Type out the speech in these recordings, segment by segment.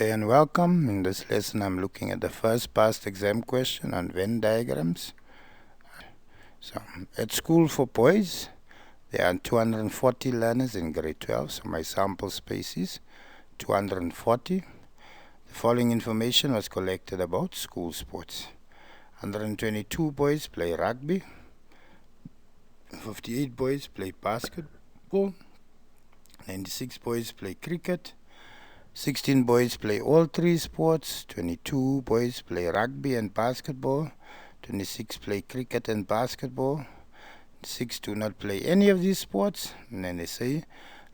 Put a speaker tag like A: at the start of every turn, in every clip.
A: day and welcome. In this lesson I'm looking at the first past exam question on Venn diagrams. So at school for boys there are 240 learners in grade 12, so my sample space is 240. The following information was collected about school sports. 122 boys play rugby, 58 boys play basketball, 96 boys play cricket, 16 boys play all three sports, 22 boys play rugby and basketball, 26 play cricket and basketball, 6 do not play any of these sports, and then they say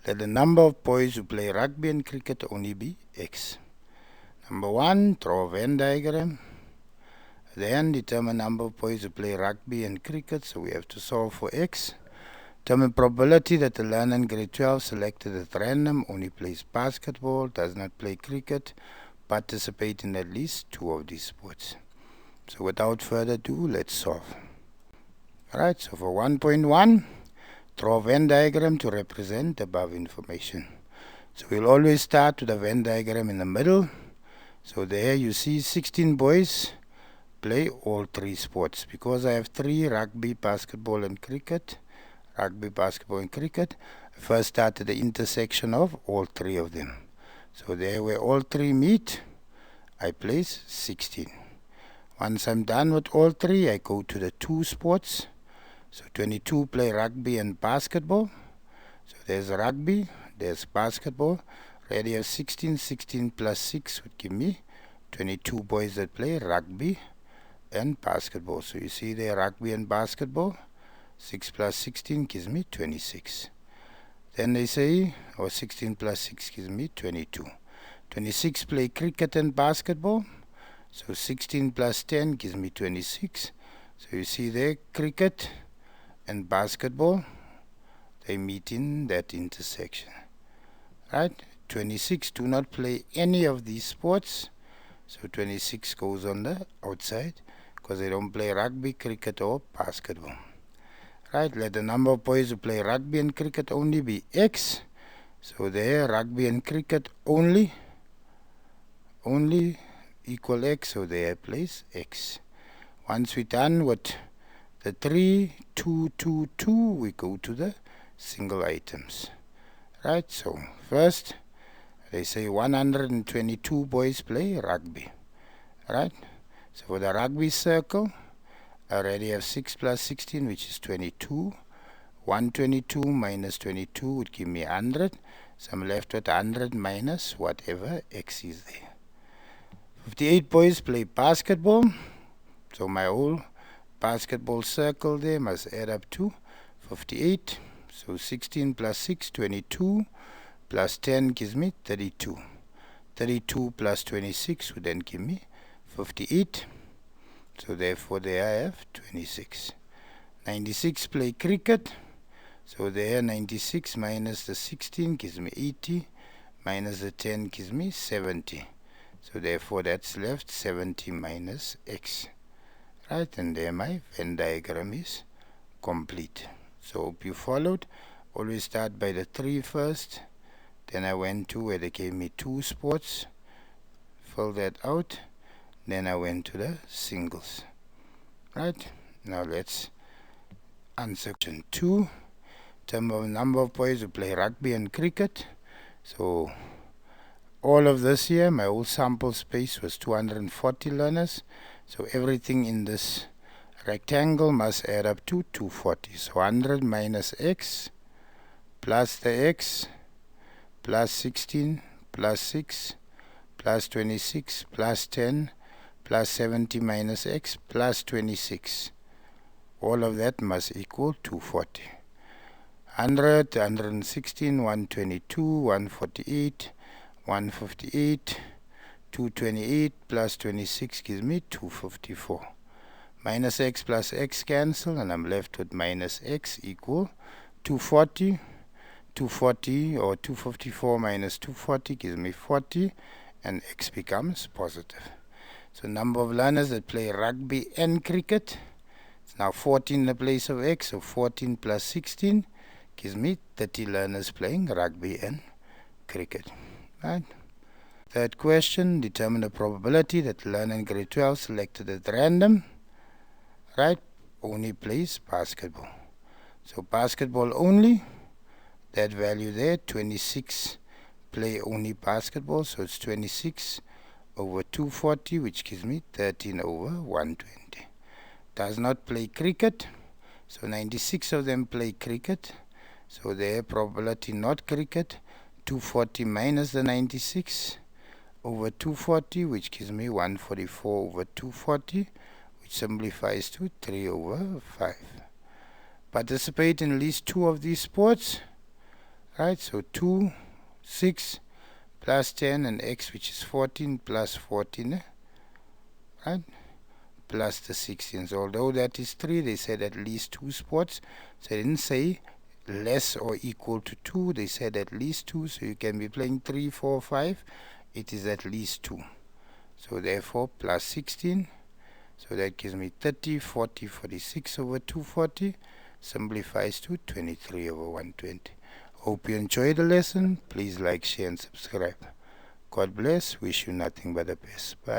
A: let the number of boys who play rugby and cricket only be X. Number 1, draw a Venn diagram. Then determine number of boys who play rugby and cricket, so we have to solve for X. Determine probability that the learner in grade 12 selected at random only plays basketball, does not play cricket, participate in at least 2 of these sports. So without further ado, let's solve. Alright, so for 1.1, draw a Venn diagram to represent the above information. So we'll always start with a Venn diagram in the middle. So there you see 16 boys play all 3 sports. Because I have 3, rugby, basketball and cricket, I first start at the intersection of all 3 of them. So there where all 3 meet, I place 16. Once I'm done with all 3, I go to the 2 sports. So 22 play rugby and basketball. So there's rugby, there's basketball. Already have 16, 16 plus 6 would give me 22 boys that play rugby and basketball. So you see there rugby and basketball. 6 plus 16 gives me 26. Then they say, 16 plus 6 gives me 22. 26 play cricket and basketball. So 16 plus 10 gives me 26. So you see there, cricket and basketball, they meet in that intersection. Right? 26 do not play any of these sports. So 26 goes on the outside because they don't play rugby, cricket or basketball. Right, let the number of boys who play rugby and cricket only be X. So there, rugby and cricket only equal X, so there I place X. Once we're done with the 3, 2, 2, 2, we go to the single items. Right, so first, they say 122 boys play rugby. Right, so for the rugby circle, I already have 6 plus 16, which is 22. 122 minus 22 would give me 100. So I'm left with 100 minus whatever X is there. 58 boys play basketball. So my whole basketball circle there must add up to 58. So 16 plus 6, 22. Plus 10 gives me 32. 32 plus 26 would then give me 58. So therefore there I have 26. 96 play cricket. So there 96 minus the 16 gives me 80. Minus the 10 gives me 70. So therefore that's left 70 minus X. Right, and there my Venn diagram is complete. So hope you followed. Always start by the 3 first. Then I went to where they gave me 2 sports. Fill that out. Then I went to the singles. Right, now let's answer question 2. In terms of number of boys who play rugby and cricket. So all of this here, my whole sample space was 240 learners. So everything in this rectangle must add up to 240. So 100 minus X plus the X plus 16 plus 6 plus 26 plus 10 plus 70 minus X plus 26. All of that must equal 240. 100, 116, 122, 148, 158, 228 plus 26 gives me 254. Minus X plus X cancel and I'm left with minus X equal 240. 240 or 254 minus 240 gives me 40 and X becomes positive. So number of learners that play rugby and cricket, it's now 14 in the place of X, so 14 plus 16 gives me 30 learners playing rugby and cricket. Right? Third question, determine the probability that the learner in grade 12 selected at random, right, only plays basketball. So basketball only, that value there, 26, play only basketball, so it's 26 over 240, which gives me 13 over 120. Does not play cricket, so 96 of them play cricket, so their probability not cricket, 240 minus the 96 over 240, which gives me 144 over 240, which simplifies to 3 over 5. Participate in at least 2 of these sports, right? So 2, 6 plus 10 and x, which is 14 plus 14, right? Plus the 16. So although that is 3, they said at least 2 sports. So they didn't say less or equal to 2, they said at least 2. So you can be playing 3, 4, 5. It is at least 2. So therefore plus 16. So that gives me 30, 40, 46 over 240. Simplifies to 23 over 120. Hope you enjoyed the lesson. Please like, share and subscribe. God bless. Wish you nothing but the best. Bye.